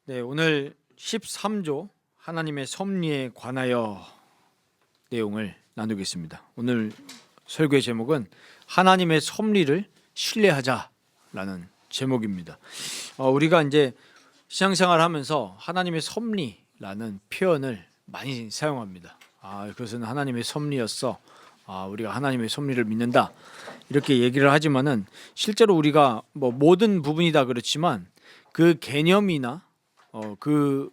네, 오늘 13조 하나님의 섭리에 관하여 내용을 나누겠습니다. 오늘 설교의 제목은 하나님의 섭리를 신뢰하자라는 제목입니다. 우리가 이제 신앙생활하면서 하나님의 섭리라는 표현을 많이 사용합니다. 그것은 하나님의 섭리였어. 우리가 하나님의 섭리를 믿는다. 이렇게 얘기를 하지만은 실제로 우리가 모든 부분이 다 그렇지만 그 개념이나 그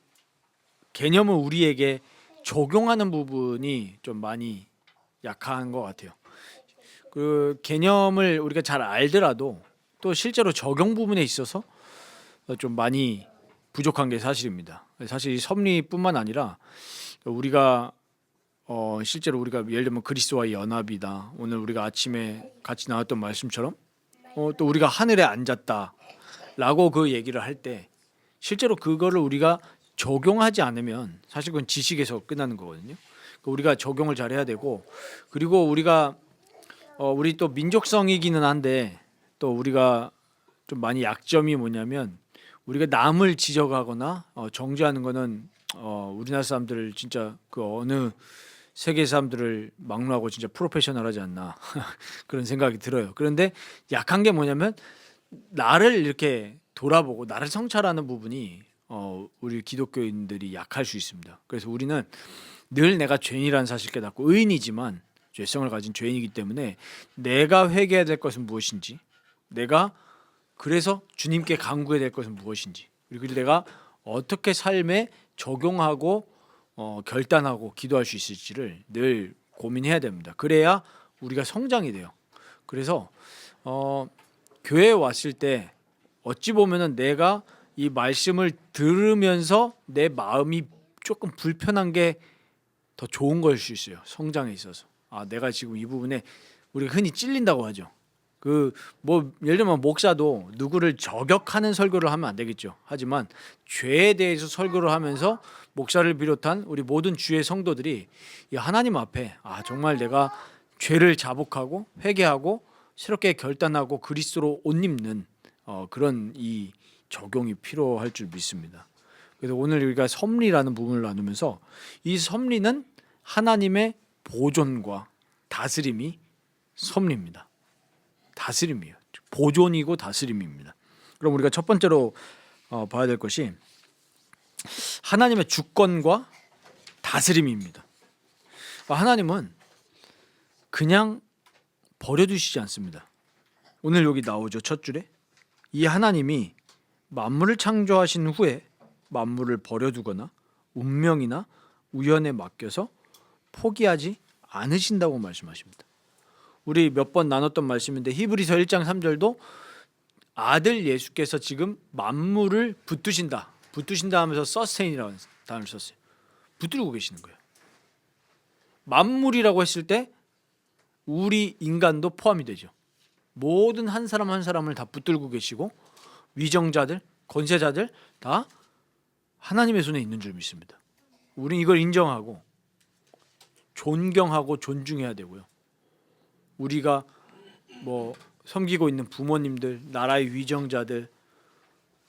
개념을 우리에게 적용하는 부분이 좀 많이 약한 것 같아요. 그 개념을 우리가 잘 알더라도 또 실제로 적용 부분에 있어서 좀 많이 부족한 게 사실입니다. 사실 이 섭리뿐만 아니라 우리가 실제로 우리가 예를 들면 그리스도와의 연합이다. 오늘 우리가 아침에 같이 나왔던 말씀처럼 또 우리가 하늘에 앉았다라고 그 얘기를 할 때 실제로 그거를 우리가 적용하지 않으면 사실 그건 지식에서 끝나는 거거든요. 우리가 적용을 잘 해야 되고, 그리고 우리가 우리 또 민족성이기는 한데 또 우리가 좀 많이 약점이 뭐냐면 우리가 남을 지적하거나 정죄하는 거는 우리나라 사람들 진짜 그 어느 세계 사람들을 막론하고 진짜 프로페셔널하지 않나 그런 생각이 들어요. 그런데 약한 게 뭐냐면 나를 이렇게 돌아보고 나를 성찰하는 부분이 우리 기독교인들이 약할 수 있습니다. 그래서 우리는 늘 내가 죄인이라는 사실 깨닫고 의인이지만 죄성을 가진 죄인이기 때문에 내가 회개해야 될 것은 무엇인지, 내가 그래서 주님께 간구해야 될 것은 무엇인지, 그리고 내가 어떻게 삶에 적용하고 결단하고 기도할 수 있을지를 늘 고민해야 됩니다. 그래야 우리가 성장이 돼요. 그래서 교회에 왔을 때 어찌 보면은 내가 이 말씀을 들으면서 내 마음이 조금 불편한 게 더 좋은 걸 수 있어요. 성장에 있어서. 내가 지금 이 부분에 우리가 흔히 찔린다고 하죠. 예를 들면 목사도 누구를 저격하는 설교를 하면 안 되겠죠. 하지만 죄에 대해서 설교를 하면서 목사를 비롯한 우리 모든 주의 성도들이 이 하나님 앞에 정말 내가 죄를 자복하고 회개하고 새롭게 결단하고 그리스도로 옷 입는 그런 이 적용이 필요할 줄 믿습니다. 그래서 오늘 우리가 섭리라는 부분을 나누면서 이 섭리는 하나님의 보존과 다스림이 섭리입니다. 다스림이에요. 보존이고 다스림입니다. 그럼 우리가 첫 번째로 봐야 될 것이 하나님의 주권과 다스림입니다. 하나님은 그냥 버려두시지 않습니다. 오늘 여기 나오죠. 첫 줄에 이 하나님이 만물을 창조하신 후에 만물을 버려두거나 운명이나 우연에 맡겨서 포기하지 않으신다고 말씀하십니다. 우리 몇 번 나눴던 말씀인데 히브리서 1장 3절도 아들 예수께서 지금 만물을 붙드신다 하면서 서스테인이라는 단어를 썼어요. 붙들고 계시는 거예요. 만물이라고 했을 때 우리 인간도 포함이 되죠. 모든 한 사람 한 사람을 다 붙들고 계시고 위정자들, 권세자들 다 하나님의 손에 있는 줄 믿습니다. 우리는 이걸 인정하고 존경하고 존중해야 되고요. 우리가 섬기고 있는 부모님들, 나라의 위정자들,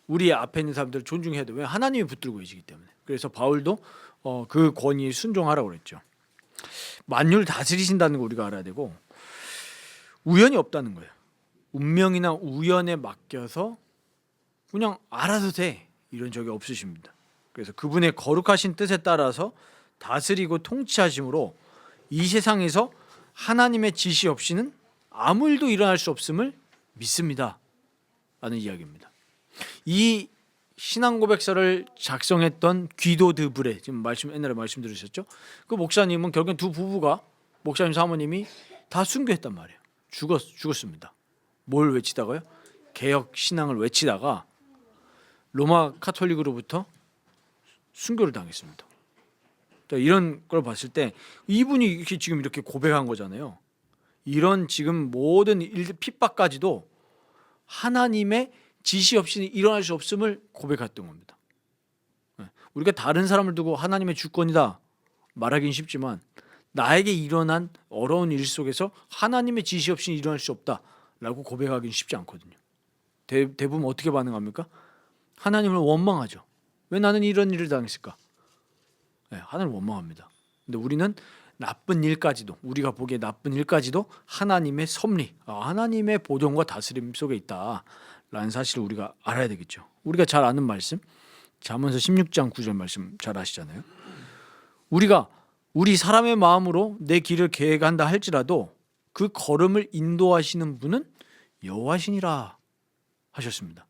우리 앞에 있는 사람들을 존중해야 돼요. 왜? 하나님이 붙들고 계시기 때문에. 그래서 바울도 그 권위에 순종하라고 그랬죠. 만유를 다스리신다는 거 우리가 알아야 되고 우연이 없다는 거예요. 운명이나 우연에 맡겨서 그냥 알아도 돼 이런 적이 없으십니다. 그래서 그분의 거룩하신 뜻에 따라서 다스리고 통치하심으로 이 세상에서 하나님의 지시 없이는 아무 일도 일어날 수 없음을 믿습니다 라는 이야기입니다. 이 신앙 고백서를 작성했던 귀도 드브레, 지금 옛날에 말씀드렸었죠. 그 목사님은 결국엔 두 부부가 목사님 사모님이 다 순교했단 말이에요. 죽었습니다. 뭘 외치다가요? 개혁 신앙을 외치다가 로마 카톨릭으로부터 순교를 당했습니다. 이런 걸 봤을 때 이분이 지금 이렇게 고백한 거잖아요. 이런 지금 모든 핍박까지도 하나님의 지시 없이는 일어날 수 없음을 고백했던 겁니다. 우리가 다른 사람을 두고 하나님의 주권이다 말하기는 쉽지만 나에게 일어난 어려운 일 속에서 하나님의 지시 없이는 일어날 수 없다 라고 고백하기는 쉽지 않거든요. 대부분 어떻게 반응합니까? 하나님을 원망하죠. 왜 나는 이런 일을 당했을까? 네, 하나님을 원망합니다. 근데 우리는 나쁜 일까지도, 우리가 보기에 나쁜 일까지도 하나님의 섭리, 하나님의 보존과 다스림 속에 있다라는 사실을 우리가 알아야 되겠죠. 우리가 잘 아는 말씀, 잠언서 16장 9절 말씀 잘 아시잖아요. 우리가 우리 사람의 마음으로 내 길을 계획한다 할지라도 그 걸음을 인도하시는 분은 여호와시니라 하셨습니다.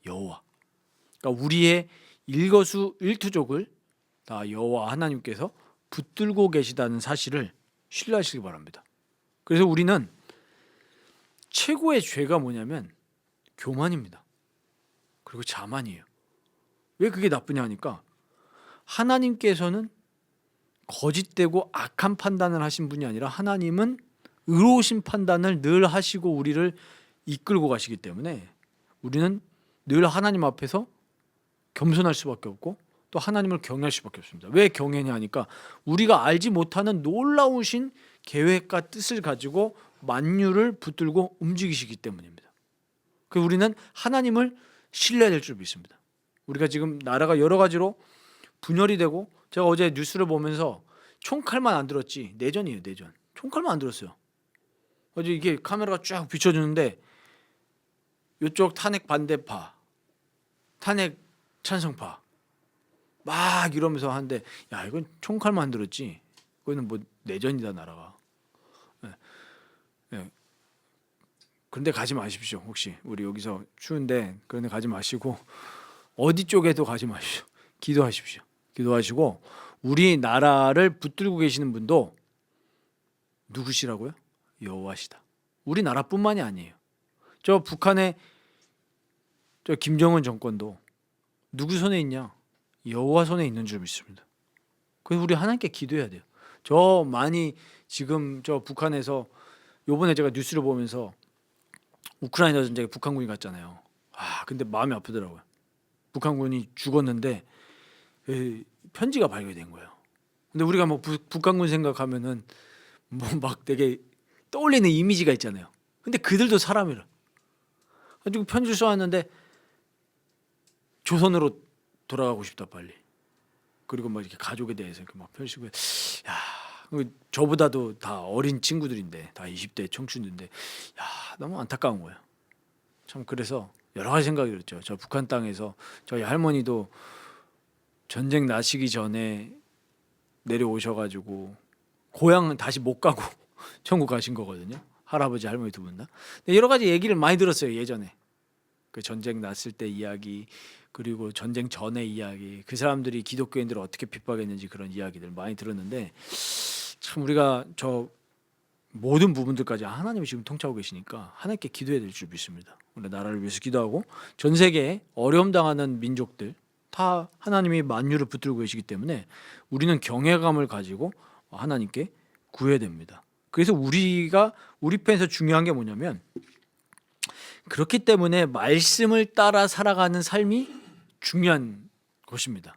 여호와. 그러니까 우리의 일거수일투족을 다 여호와 하나님께서 붙들고 계시다는 사실을 신뢰하시기 바랍니다. 그래서 우리는 최고의 죄가 뭐냐면 교만입니다. 그리고 자만이에요. 왜 그게 나쁘냐 하니까 하나님께서는 거짓되고 악한 판단을 하신 분이 아니라 하나님은 의로우신 판단을 늘 하시고 우리를 이끌고 가시기 때문에 우리는 늘 하나님 앞에서 겸손할 수밖에 없고 또 하나님을 경외할 수밖에 없습니다. 왜 경외냐 하니까 우리가 알지 못하는 놀라우신 계획과 뜻을 가지고 만유를 붙들고 움직이시기 때문입니다. 그래서 우리는 하나님을 신뢰해야 될 줄 믿습니다. 우리가 지금 나라가 여러 가지로 분열이 되고 제가 어제 뉴스를 보면서 총칼만 안 들었지 내전이에요. 내전. 총칼만 안 들었어요. 어제 이게 카메라가 쫙 비춰주는데 이쪽 탄핵 반대파, 탄핵 찬성파 막 이러면서 하는데 야 이건 총칼만 안 들었지 이거는 뭐 내전이다 나라가. 네. 네. 그런데 가지 마십시오. 혹시 우리 여기서 추운데 그런데 가지 마시고 어디 쪽에도 가지 마십시오. 기도하십시오. 기도하시고 우리 나라를 붙들고 계시는 분도 누구시라고요? 여호와시다. 우리 나라뿐만이 아니에요. 저 북한의 저 김정은 정권도 누구 손에 있냐? 여호와 손에 있는 줄 믿습니다. 그래서 우리 하나님께 기도해야 돼요. 저 많이 지금 저 북한에서 요번에 제가 뉴스를 보면서 우크라이나 전쟁에 북한군이 갔잖아요. 근데 마음이 아프더라고요. 북한군이 죽었는데 편지가 발견된 거예요. 근데 우리가 뭐 북한군 생각하면은 뭐 막 되게 떠올리는 이미지가 있잖아요. 근데 그들도 사람이라. 가지고 편지를 써왔는데 조선으로 돌아가고 싶다 빨리. 그리고 막 이렇게 가족에 대해서 이렇게 막 펼치고, 야, 저보다도 다 어린 친구들인데 다 20대 청춘인데, 야 너무 안타까운 거예요. 참 그래서 여러 가지 생각이 들었죠. 저 북한 땅에서 저희 할머니도 전쟁 나시기 전에 내려오셔가지고 고향은 다시 못 가고 천국 가신 거거든요. 할아버지 할머니 두 분 다. 여러 가지 얘기를 많이 들었어요 예전에. 그 전쟁 났을 때 이야기 그리고 전쟁 전의 이야기 그 사람들이 기독교인들을 어떻게 핍박했는지 그런 이야기들 많이 들었는데 참 우리가 저 모든 부분들까지 하나님이 지금 통치하고 계시니까 하나님께 기도해야 될 줄 믿습니다. 우리 나라를 위해서 기도하고 전 세계에 어려움 당하는 민족들 다 하나님이 만유를 붙들고 계시기 때문에 우리는 경외감을 가지고 하나님께 구해야 됩니다. 그래서 우리 편에서 중요한 게 뭐냐면 그렇기 때문에 말씀을 따라 살아가는 삶이 중요한 것입니다.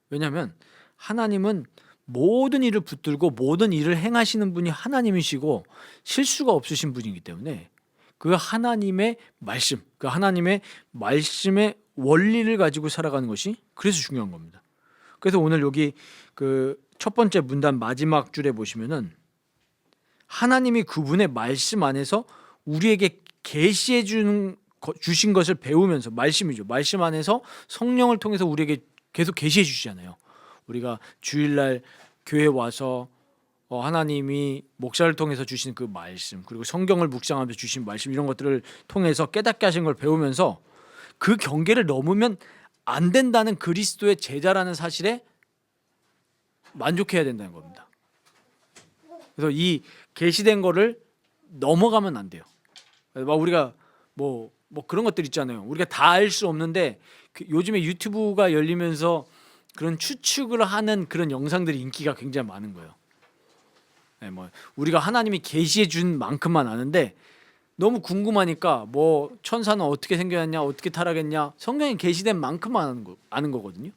왜냐하면 하나님은 모든 일을 붙들고 모든 일을 행하시는 분이 하나님이시고 실수가 없으신 분이기 때문에 그 하나님의 말씀, 그 하나님의 말씀의 원리를 가지고 살아가는 것이 그래서 중요한 겁니다. 그래서 오늘 여기 그 첫 번째 문단 마지막 줄에 보시면은 하나님이 그분의 말씀 안에서 우리에게 계시해 주신 것을 배우면서 말씀이죠. 말씀 안에서 성령을 통해서 우리에게 계속 계시해 주시잖아요. 우리가 주일날 교회 와서 하나님이 목사를 통해서 주신 그 말씀 그리고 성경을 묵상하면서 주신 말씀 이런 것들을 통해서 깨닫게 하신 걸 배우면서 그 경계를 넘으면 안 된다는 그리스도의 제자라는 사실에 만족해야 된다는 겁니다. 그래서 이 계시된 거를 넘어가면 안 돼요. 우리가 뭐 그런 것들 있잖아요. 우리가 다 알 수 없는데 요즘에 유튜브가 열리면서 그런 추측을 하는 그런 영상들이 인기가 굉장히 많은 거예요. 우리가 하나님이 계시해 준 만큼만 아는데 너무 궁금하니까 뭐 천사는 어떻게 생겨났냐, 어떻게 타락했냐, 성경에 계시된 만큼만 아는 거거든요.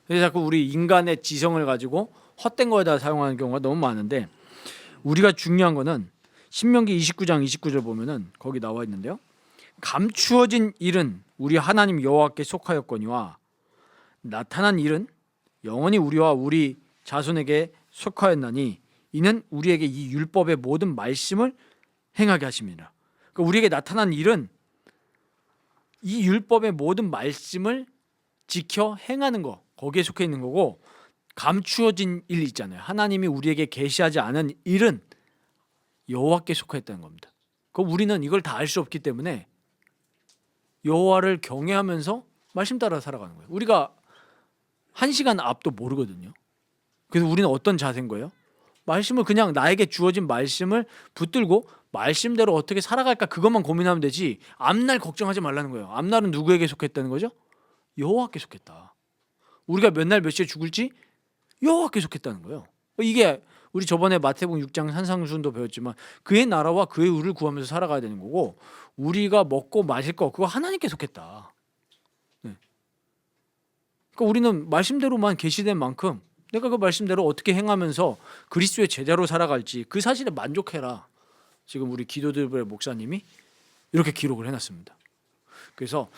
그래서 자꾸 우리 인간의 지성을 가지고 헛된 거에다 사용하는 경우가 너무 많은데 우리가 중요한 거는 신명기 29장 29절 보면은 거기 나와 있는데요. 감추어진 일은 우리 하나님 여호와께 속하였거니와 나타난 일은 영원히 우리와 우리 자손에게 속하였나니 이는 우리에게 이 율법의 모든 말씀을 행하게 하심이라. 그러니까 우리에게 나타난 일은 이 율법의 모든 말씀을 지켜 행하는 거, 거기에 속해 있는 거고, 감추어진 일 있잖아요. 하나님이 우리에게 계시하지 않은 일은 여호와께 속하였다는 겁니다. 그 우리는 이걸 다 알 수 없기 때문에 여호와를 경외하면서 말씀 따라 살아가는 거예요. 우리가 1시간 앞도 모르거든요. 그래서 우리는 어떤 자세인 거예요? 말씀을 그냥 나에게 주어진 말씀을 붙들고 말씀대로 어떻게 살아갈까 그것만 고민하면 되지 앞날 걱정하지 말라는 거예요. 앞날은 누구에게 속했다는 거죠? 여호와께 속했다. 우리가 몇 날 몇 시에 죽을지 여호와께 속했다는 거예요. 이게 우리 저번에 마태복음 6장 산상수훈도 배웠지만 그의 나라와 그의 의를 구하면서 살아가야 되는 거고, 우리가 먹고 마실 거 그거 하나님께 속했다. 네. 그러니까 우리는 말씀대로만 계시된 만큼 내가 그 말씀대로 어떻게 행하면서 그리스도의 제자로 살아갈지 그 사실에 만족해라. 지금 우리 기도들의 목사님이 이렇게 기록을 해놨습니다. 그래서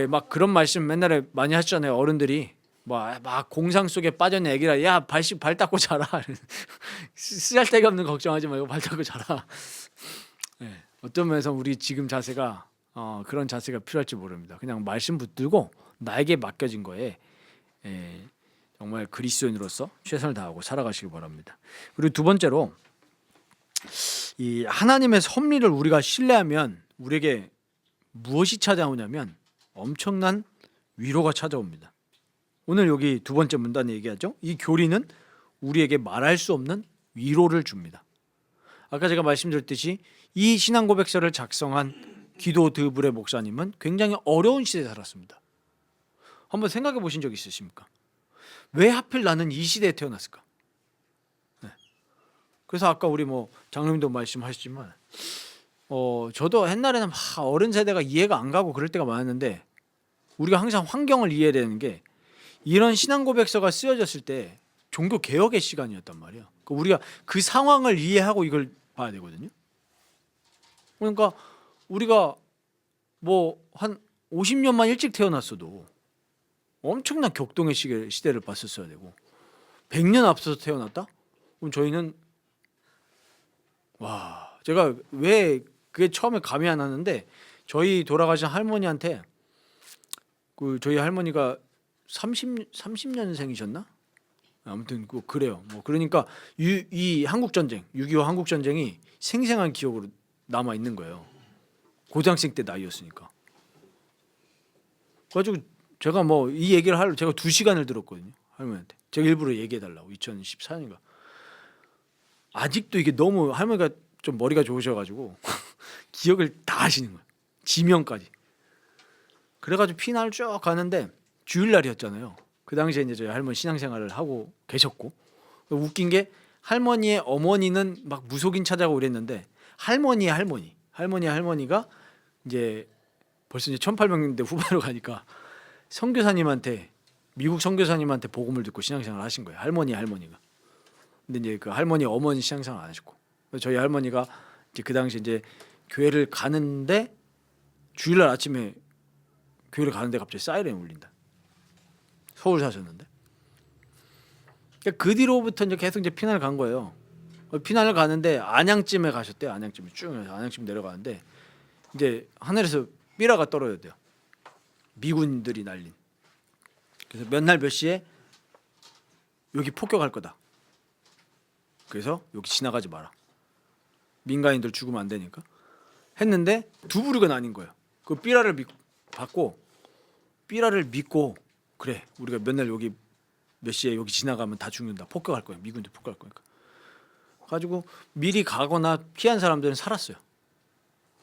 막 그런 말씀 맨날에 많이 하시잖아요. 어른들이 막 공상 속에 빠졌는 애기라, 야 발 닦고 자라. 쓰잘데가 없는 걱정하지 말고 발 닦고 자라. 네, 어떤 면에서 우리 지금 자세가 그런 자세가 필요할지 모릅니다. 그냥 말씀 붙들고 나에게 맡겨진 거에 정말 그리스도인으로서 최선을 다하고 살아가시기 바랍니다. 그리고 두 번째로, 이 하나님의 섭리를 우리가 신뢰하면 우리에게 무엇이 찾아오냐면 엄청난 위로가 찾아옵니다. 오늘 여기 두 번째 문단에 얘기하죠. 이 교리는 우리에게 말할 수 없는 위로를 줍니다. 아까 제가 말씀드렸듯이 이 신앙고백서를 작성한 기도 드브레 목사님은 굉장히 어려운 시대에 살았습니다. 한번 생각해 보신 적 있으십니까? 왜 하필 나는 이 시대에 태어났을까? 네. 그래서 아까 우리 장로님도 말씀하셨지만 저도 옛날에는 막 어른 세대가 이해가 안 가고 그럴 때가 많았는데, 우리가 항상 환경을 이해해야 되는 게 이런 신앙 고백서가 쓰여졌을 때 종교 개혁의 시간이었단 말이에요. 우리가 그 상황을 이해하고 이걸 봐야 되거든요. 그러니까 우리가 한 50년만 일찍 태어났어도 엄청난 격동의 시대를 봤었어야 되고, 100년 앞서서 태어났다? 그럼 저희는 제가 왜 그게 처음에 감이 안 왔는데, 저희 돌아가신 할머니한테 저희 할머니가 30년생이셨나? 아무튼 그래요. 그러니까 이 한국 전쟁, 6.25 한국 전쟁이 생생한 기억으로 남아 있는 거예요. 고등학생 때 나이였으니까. 그래가지고 제가 이 얘기를 하려고 제가 2시간을 들었거든요. 할머니한테. 제가 일부러 얘기해 달라고. 2014년인가. 아직도 이게 너무 할머니가 좀 머리가 좋으셔가지고 기억을 다 하시는 거예요. 지명까지. 그래가지고 피날 쭉 가는데 주일날이었잖아요. 그 당시에 이제 저희 할머니 신앙생활을 하고 계셨고, 웃긴 게 할머니의 어머니는 막 무속인 찾아가고 그랬는데 할머니가 이제 벌써 이제 1800년대 후반으로 가니까 미국 선교사님한테 복음을 듣고 신앙생활을 하신 거예요. 할머니가. 근데 이제 그 할머니 어머니 신앙생활 안 하셨고, 저희 할머니가 이제 그 당시 이제 교회를 가는데 주일날 아침에 교회를 가는데 갑자기 사이렌이 울린다. 서울 사셨는데. 그러니까 그 뒤로부터 이제 계속 이제 피난을 간 거예요. 피난을 가는데 안양쯤에 가셨대요. 안양쯤 내려가는데 이제 하늘에서 삐라가 떨어졌대요. 미군들이 날린. 그래서 몇 날 몇 시에 여기 폭격할 거다. 그래서 여기 지나가지 마라. 민간인들 죽으면 안 되니까. 했는데 두 부류가 나뉜 거예요. 그 삐라를 믿고 그래, 우리가 몇 날 여기 몇 시에 여기 지나가면 다 죽는다. 폭격할 거야. 미군들 폭격할 거니까. 가지고 미리 가거나 피한 사람들은 살았어요.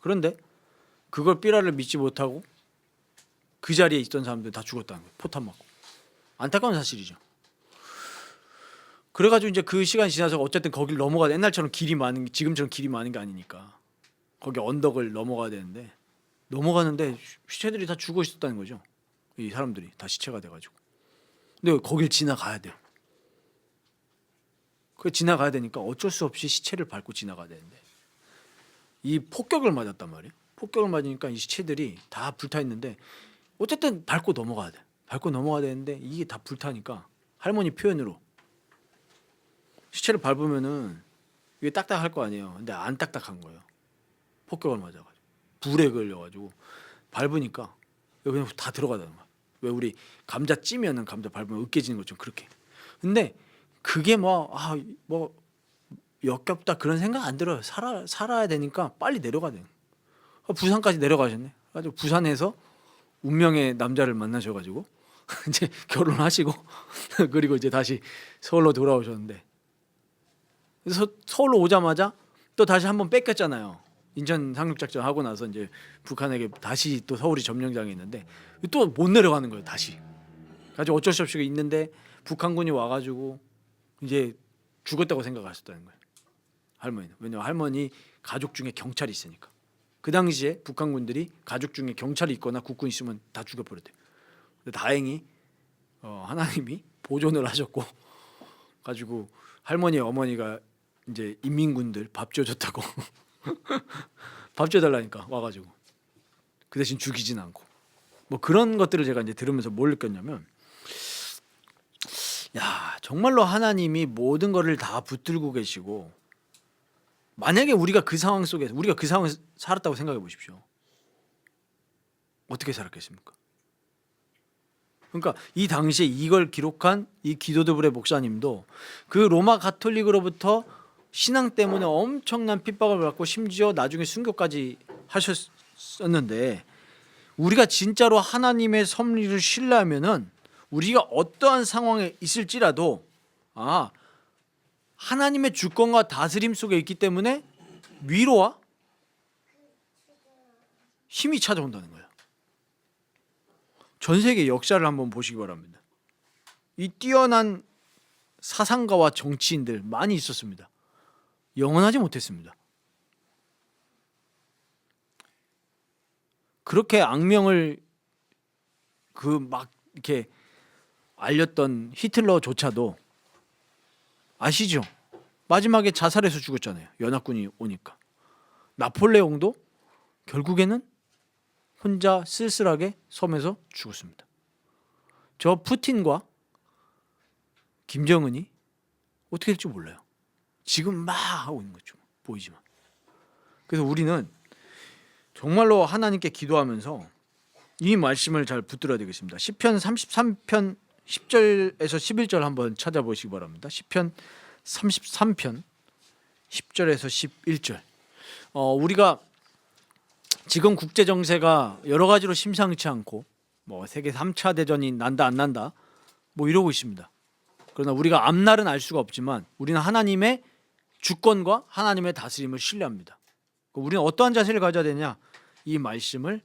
그런데 그걸 삐라를 믿지 못하고 그 자리에 있던 사람들 다 죽었다는 거예요. 포탄 맞고. 안타까운 사실이죠. 그래가지고 이제 그 시간이 지나서 어쨌든 거길 옛날처럼 지금처럼 길이 많은 게 아니니까 거기 언덕을 넘어가야 되는데, 넘어가는데 시체들이 다 죽어 있었다는 거죠. 이 사람들이 다 시체가 돼가지고. 근데 거길 지나가야 돼요. 그 지나가야 되니까 어쩔 수 없이 시체를 밟고 지나가야 되는데 이 폭격을 맞았단 말이에요. 폭격을 맞으니까 이 시체들이 다 불타 있는데 어쨌든 밟고 넘어가야 돼. 밟고 넘어가야 되는데 이게 다 불타니까 할머니 표현으로 시체를 밟으면은 이게 딱딱할 거 아니에요. 근데 안 딱딱한 거예요. 폭격을 맞아가지고 불에 걸려가지고 밟으니까 여기 그냥 다 들어가다는 거야. 왜 우리 감자 찌면은 감자 밟으면 으깨지는 것처럼 그렇게. 근데 그게 뭐 역겹다 그런 생각 안 들어요. 살아야 되니까 빨리 내려가야 돼요. 부산까지 내려가셨네. 가지고 부산에서 운명의 남자를 만나셔가지고 이제 결혼하시고 그리고 이제 다시 서울로 돌아오셨는데 그래서 서울로 오자마자 또 다시 한번 뺏겼잖아요. 인천 상륙작전 하고 나서 이제 북한에게 다시 또 서울이 점령장에 있는데 또 못 내려가는 거예요. 다시. 가지고 어쩔 수 없이 있는데 북한군이 와가지고 이제 죽었다고 생각하셨다는 거예요. 할머니는. 왜냐면 할머니 가족 중에 경찰이 있으니까. 그 당시에 북한군들이 가족 중에 경찰이 있거나 국군이 있으면 다 죽여버렸대요. 근데 다행히 하나님이 보존을 하셨고 가지고 할머니 어머니가 이제 인민군들 밥 줘줬다고 밥 줘달라니까 와가지고 그 대신 죽이진 않고 뭐 그런 것들을 제가 이제 들으면서 뭘 느꼈냐면 야 정말로 하나님이 모든 것을 다 붙들고 계시고 만약에 우리가 그 상황 속에서 우리가 그 상황에서 살았다고 생각해 보십시오. 어떻게 살았겠습니까? 그러니까 이 당시에 이걸 기록한 이 기도드불의 목사님도 그 로마 가톨릭으로부터 신앙 때문에 엄청난 핍박을 받고 심지어 나중에 순교까지 하셨었는데 우리가 진짜로 하나님의 섭리를 신뢰하면은 우리가 어떠한 상황에 있을지라도 하나님의 주권과 다스림 속에 있기 때문에 위로와 힘이 찾아온다는 거예요. 전 세계 역사를 한번 보시기 바랍니다. 이 뛰어난 사상가와 정치인들 많이 있었습니다. 영원하지 못했습니다. 그렇게 악명을 막 이렇게 알렸던 히틀러조차도 아시죠? 마지막에 자살해서 죽었잖아요. 연합군이 오니까. 나폴레옹도 결국에는 혼자 쓸쓸하게 섬에서 죽었습니다. 저 푸틴과 김정은이 어떻게 될지 몰라요. 지금 막 하고 있는 거죠. 보이지만. 그래서 우리는 정말로 하나님께 기도하면서 이 말씀을 잘 붙들어야 되겠습니다. 시편 33편 10절에서 11절 한번 찾아보시기 바랍니다. 시편 33편 10절에서 11절. 우리가 지금 국제 정세가 여러 가지로 심상치 않고 뭐 세계 3차 대전이 난다 안 난다 뭐 이러고 있습니다. 그러나 우리가 앞날은 알 수가 없지만 우리는 하나님의 주권과 하나님의 다스림을 신뢰합니다. 우리는 어떠한 자세를 가져야 되냐? 이 말씀을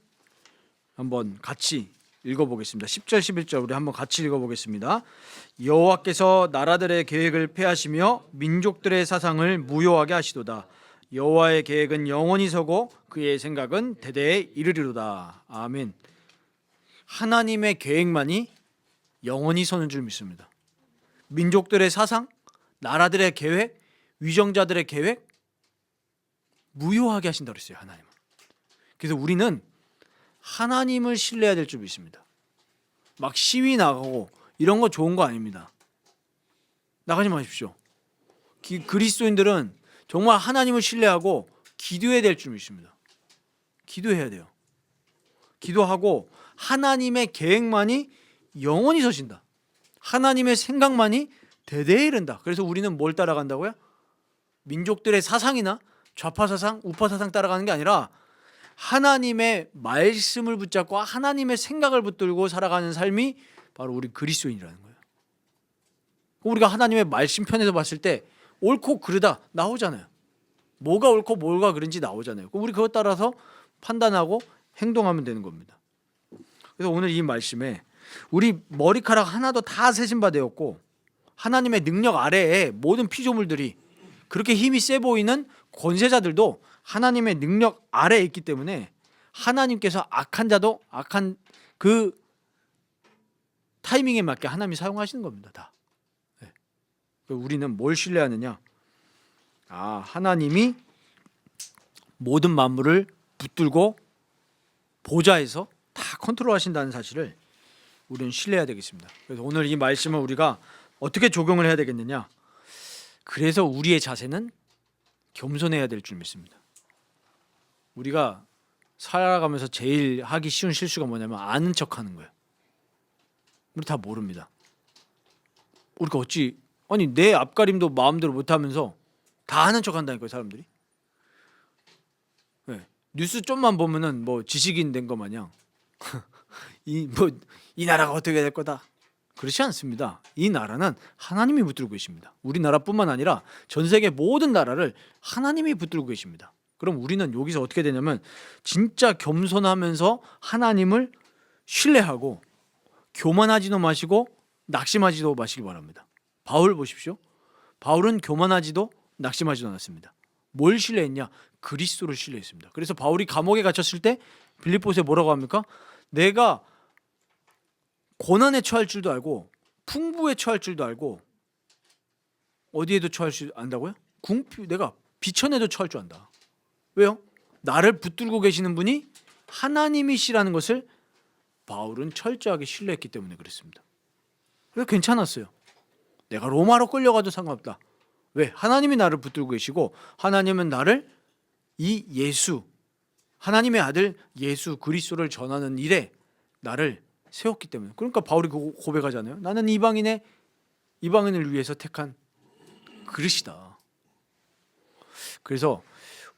한번 같이 읽어보겠습니다. 10절 11절 우리 한번 같이 읽어보겠습니다. 여호와께서 나라들의 계획을 폐하시며 민족들의 사상을 무효하게 하시도다. 여호와의 계획은 영원히 서고 그의 생각은 대대에 이르리로다. 아멘. 하나님의 계획만이 영원히 서는 줄 믿습니다. 민족들의 사상, 나라들의 계획, 위정자들의 계획 무효하게 하신다고 했어요. 하나님은. 그래서 우리는 하나님을 신뢰해야 될 줄 믿습니다. 막 시위 나가고 이런 거 좋은 거 아닙니다. 나가지 마십시오. 그리스도인들은 정말 하나님을 신뢰하고 기도해야 될 줄 믿습니다. 기도해야 돼요. 기도하고 하나님의 계획만이 영원히 서신다. 하나님의 생각만이 대대에 이른다. 그래서 우리는 뭘 따라간다고요? 민족들의 사상이나 좌파 사상, 우파 사상 따라가는 게 아니라 하나님의 말씀을 붙잡고 하나님의 생각을 붙들고 살아가는 삶이 바로 우리 그리스도인이라는 거예요. 우리가 하나님의 말씀 편에서 봤을 때 옳고 그르다 나오잖아요. 뭐가 옳고 뭐가 그른지 나오잖아요. 우리 그것 따라서 판단하고 행동하면 되는 겁니다. 그래서 오늘 이 말씀에 우리 머리카락 하나도 다 세신 바 되었고 하나님의 능력 아래에 모든 피조물들이 그렇게 힘이 세 보이는 권세자들도 하나님의 능력 아래에 있기 때문에 하나님께서 악한 자도 악한 그 타이밍에 맞게 하나님이 사용하시는 겁니다. 다. 우리는 뭘 신뢰하느냐? 하나님이 모든 만물을 붙들고 보좌에서 다 컨트롤하신다는 사실을 우리는 신뢰해야 되겠습니다. 그래서 오늘 이 말씀을 우리가 어떻게 적용을 해야 되겠느냐? 그래서 우리의 자세는 겸손해야 될 줄 믿습니다. 우리가 살아가면서 제일 하기 쉬운 실수가 뭐냐면 아는 척하는 거예요. 우리 다 모릅니다. 우리가 어찌 내 앞가림도 마음대로 못하면서 다 아는 척한다니까요, 사람들이. 네. 뉴스 좀만 보면은 뭐 지식인 된 거 마냥 이 나라가 어떻게 될 거다. 그렇지 않습니다. 이 나라는 하나님이 붙들고 계십니다. 우리나라뿐만 아니라 전 세계 모든 나라를 하나님이 붙들고 계십니다. 그럼 우리는 여기서 어떻게 되냐면 진짜 겸손하면서 하나님을 신뢰하고 교만하지도 마시고 낙심하지도 마시기 바랍니다. 바울 보십시오. 바울은 교만하지도 낙심하지도 않았습니다. 뭘 신뢰했냐? 그리스도를 신뢰했습니다. 그래서 바울이 감옥에 갇혔을 때 빌립보서에 뭐라고 합니까? 내가 고난에 처할 줄도 알고 풍부에 처할 줄도 알고 어디에도 처할 줄 안다고요? 내가 비천에도 처할 줄 안다. 왜요? 나를 붙들고 계시는 분이 하나님이시라는 것을 바울은 철저하게 신뢰했기 때문에 그렇습니다. 그래서 괜찮았어요. 내가 로마로 끌려가도 상관없다. 왜? 하나님이 나를 붙들고 계시고 하나님은 나를 이 예수, 하나님의 아들 예수 그리스도를 전하는 일에 나를 세웠기 때문에. 그러니까 바울이 고백하잖아요. 나는 이방인을 위해서 택한 그릇이다. 그래서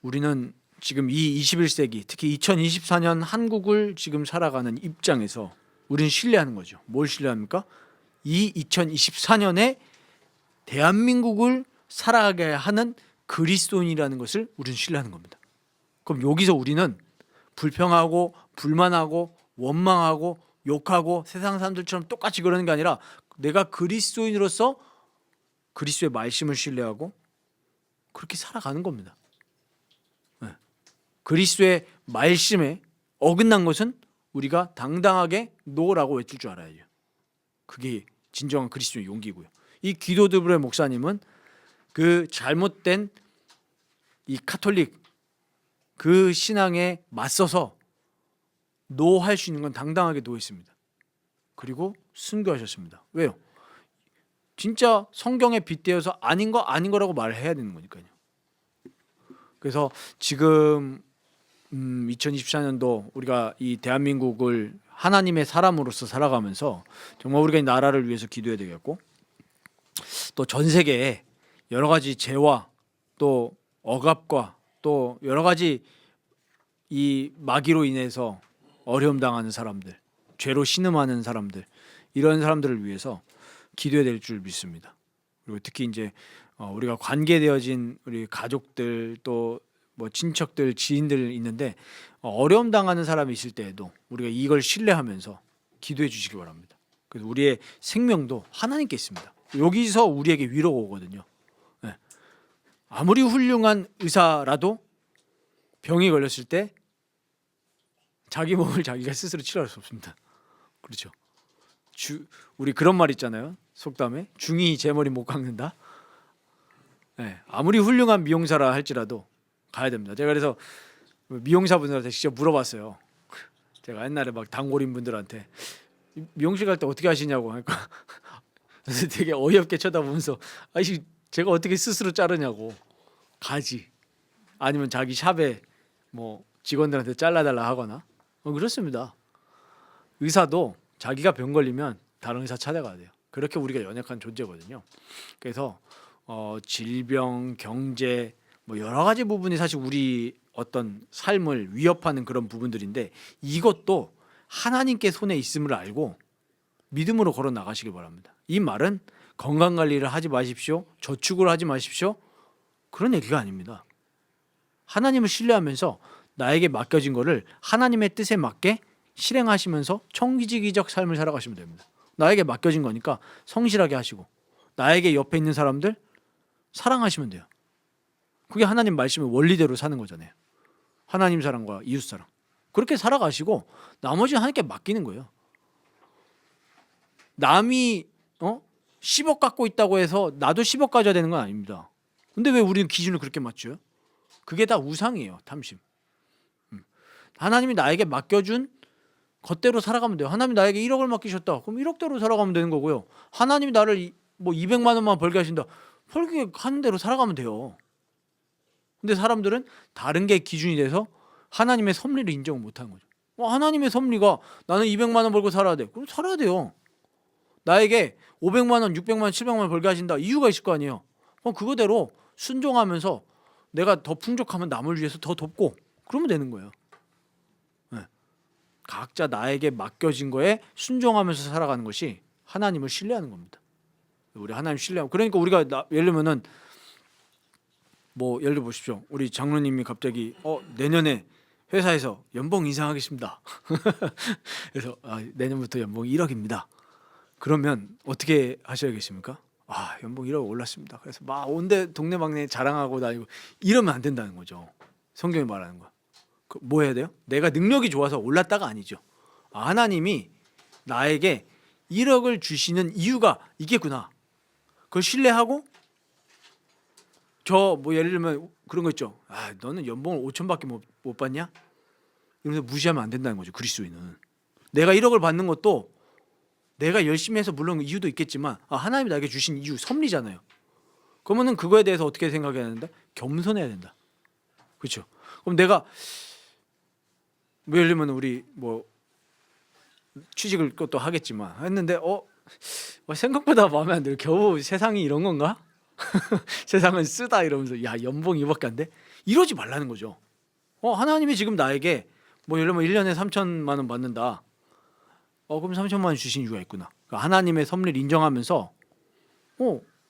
우리는 지금 이 21세기 특히 2024년 한국을 지금 살아가는 입장에서 우리는 신뢰하는 거죠. 뭘 신뢰합니까? 이 2024년에 대한민국을 살아가게 하는 그리스도인이라는 것을 우리는 신뢰하는 겁니다. 그럼 여기서 우리는 불평하고 불만하고 원망하고 욕하고 세상 사람들처럼 똑같이 그러는 게 아니라 내가 그리스도인으로서 그리스도의 말씀을 신뢰하고 그렇게 살아가는 겁니다. 그리스도의 말씀에 어긋난 것은 우리가 당당하게 노라고 외칠 줄 알아야죠. 그게 진정한 그리스도의 용기고요. 이 기도드브레 목사님은 그 잘못된 이 카톨릭 그 신앙에 맞서서 노할 수 있는 건 당당하게 노했습니다. 그리고 순교하셨습니다. 왜요? 진짜 성경에 빗대어서 아닌 거라고 말을 해야 되는 거니까요. 그래서 지금 2024년도 우리가 이 대한민국을 하나님의 사람으로서 살아가면서 정말 우리가 이 나라를 위해서 기도해야 되겠고 또 전 세계에 여러 가지 죄와 또 억압과 또 여러 가지 이 마귀로 인해서 어려움 당하는 사람들, 죄로 신음하는 사람들 이런 사람들을 위해서 기도해야 될 줄 믿습니다. 그리고 특히 이제 우리가 관계되어진 우리 가족들 또 뭐 친척들, 지인들 있는데 어려움 당하는 사람이 있을 때에도 우리가 이걸 신뢰하면서 기도해 주시기 바랍니다. 그래서 우리의 생명도 하나님께 있습니다. 여기서 우리에게 위로가 오거든요. 네. 아무리 훌륭한 의사라도 병이 걸렸을 때 자기 몸을 자기가 스스로 치료할 수 없습니다. 그렇죠. 우리 그런 말 있잖아요. 속담에 중이 제 머리 못 깎는다. 네. 아무리 훌륭한 미용사라 할지라도 가야 됩니다. 제가 그래서 미용사분들한테 직접 물어봤어요. 제가 옛날에 막 단골인 분들한테 미용실 갈 때 어떻게 하시냐고 하니까 되게 어이없게 쳐다보면서 아이씨 제가 어떻게 스스로 자르냐고 가지 아니면 자기 샵에 뭐 직원들한테 잘라달라 하거나 그렇습니다. 의사도 자기가 병 걸리면 다른 의사 찾아가야 돼요. 그렇게 우리가 연약한 존재거든요. 그래서 질병, 경제 뭐 여러 가지 부분이 사실 우리 어떤 삶을 위협하는 그런 부분들인데 이것도 하나님께 손에 있음을 알고 믿음으로 걸어 나가시길 바랍니다. 이 말은 건강관리를 하지 마십시오. 저축을 하지 마십시오. 그런 얘기가 아닙니다. 하나님을 신뢰하면서 나에게 맡겨진 거를 하나님의 뜻에 맞게 실행하시면서 청지기적 삶을 살아가시면 됩니다. 나에게 맡겨진 거니까 성실하게 하시고 나에게 옆에 있는 사람들 사랑하시면 돼요. 그게 하나님 말씀의 원리대로 사는 거잖아요. 하나님 사랑과 이웃 사랑. 그렇게 살아가시고 나머지는 하나님께 맡기는 거예요. 남이 10억 갖고 있다고 해서 나도 10억 가져야 되는 건 아닙니다. 근데 왜 우리는 기준을 그렇게 맞춰요? 그게 다 우상이에요. 탐심. 하나님이 나에게 맡겨준 것대로 살아가면 돼요. 하나님이 나에게 1억을 맡기셨다. 그럼 1억대로 살아가면 되는 거고요. 하나님이 나를 뭐 200만 원만 벌게 하신다. 벌게 하는 대로 살아가면 돼요. 근데 사람들은 다른 게 기준이 돼서 하나님의 섭리를 인정을 못하는 거죠. 하나님의 섭리가 나는 200만 원 벌고 살아야 돼. 그럼 살아야 돼요. 나에게 500만 원, 600만 원, 700만 원 벌게 하신다. 이유가 있을 거 아니에요. 그럼 그거대로 순종하면서 내가 더 풍족하면 남을 위해서 더 돕고 그러면 되는 거예요. 네. 각자 나에게 맡겨진 거에 순종하면서 살아가는 것이 하나님을 신뢰하는 겁니다. 우리 하나님 신뢰하고 그러니까 우리가 예를 들면은 뭐 예를 들어 보십시오. 우리 장로님이 갑자기 내년에 회사에서 연봉 인상하겠습니다. 그래서 내년부터 연봉 1억입니다. 그러면 어떻게 하셔야겠습니까? 연봉 1억 올랐습니다. 그래서 막 온데 동네방네 자랑하고 다니고 이러면 안 된다는 거죠. 성경이 말하는 거야. 뭐 해야 돼요? 내가 능력이 좋아서 올랐다가 아니죠. 하나님이 나에게 1억을 주시는 이유가 있겠구나. 그걸 신뢰하고 저 뭐 예를 들면 그런 거 있죠. 너는 연봉을 5천밖에 못 받냐? 이러면서 무시하면 안 된다는 거죠. 그리스도인은 내가 1억을 받는 것도 내가 열심히 해서 물론 이유도 있겠지만 하나님이 나에게 주신 이유 섭리잖아요. 그러면은 그거에 대해서 어떻게 생각해야 되는데 겸손해야 된다. 그렇죠? 그럼 내가 뭐 예를 들면 우리 뭐 취직을 또 하겠지만 했는데 생각보다 마음에 안 들어. 겨우 세상이 이런 건가? 세상은 쓰다 이러면서 연봉 이밖에 안 돼? 이러지 말라는 거죠. 하나님이 지금 나에게 뭐 예를 들면 1년에 3천만 원 받는다. 그럼 3천만 원 주신 이유가 있구나. 그러니까 하나님의 섭리를 인정하면서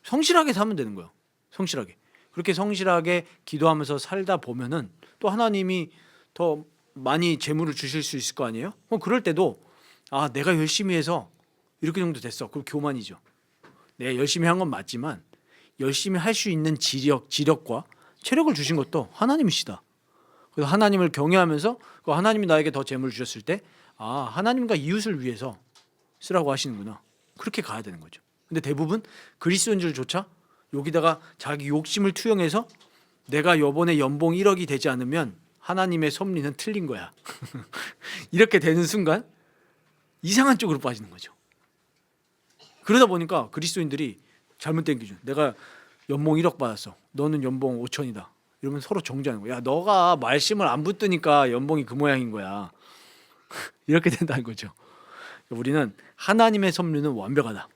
성실하게 살면 되는 거예요. 성실하게. 그렇게 성실하게 기도하면서 살다 보면은 또 하나님이 더 많이 재물을 주실 수 있을 거 아니에요? 그럴 때도 내가 열심히 해서 이렇게 정도 됐어. 그럼 교만이죠. 내가 열심히 한 건 맞지만 열심히 할 수 있는 지력과 체력을 주신 것도 하나님이시다. 그래서 하나님을 경외하면서 하나님이 나에게 더 재물을 주셨을 때 하나님과 이웃을 위해서 쓰라고 하시는구나. 그렇게 가야 되는 거죠. 근데 대부분 그리스도인들조차 여기다가 자기 욕심을 투영해서 내가 이번에 연봉 1억이 되지 않으면 하나님의 섭리는 틀린 거야. 이렇게 되는 순간 이상한 쪽으로 빠지는 거죠. 그러다 보니까 그리스도인들이 잘못된 기준. 내가 연봉 1억 받았어. 너는 연봉 5천이다. 이러면 서로 정죄하는 거야. 너가 말씀을 안 붙드니까 연봉이 그 모양인 거야. 이렇게 된다는 거죠. 우리는 하나님의 섭리는 완벽하다.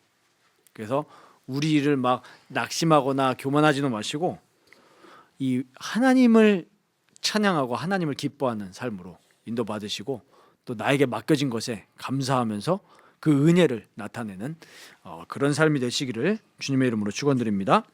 그래서 우리를 막 낙심하거나 교만하지도 마시고 이 하나님을 찬양하고 하나님을 기뻐하는 삶으로 인도받으시고 또 나에게 맡겨진 것에 감사하면서 그 은혜를 나타내는 그런 삶이 되시기를 주님의 이름으로 축원드립니다.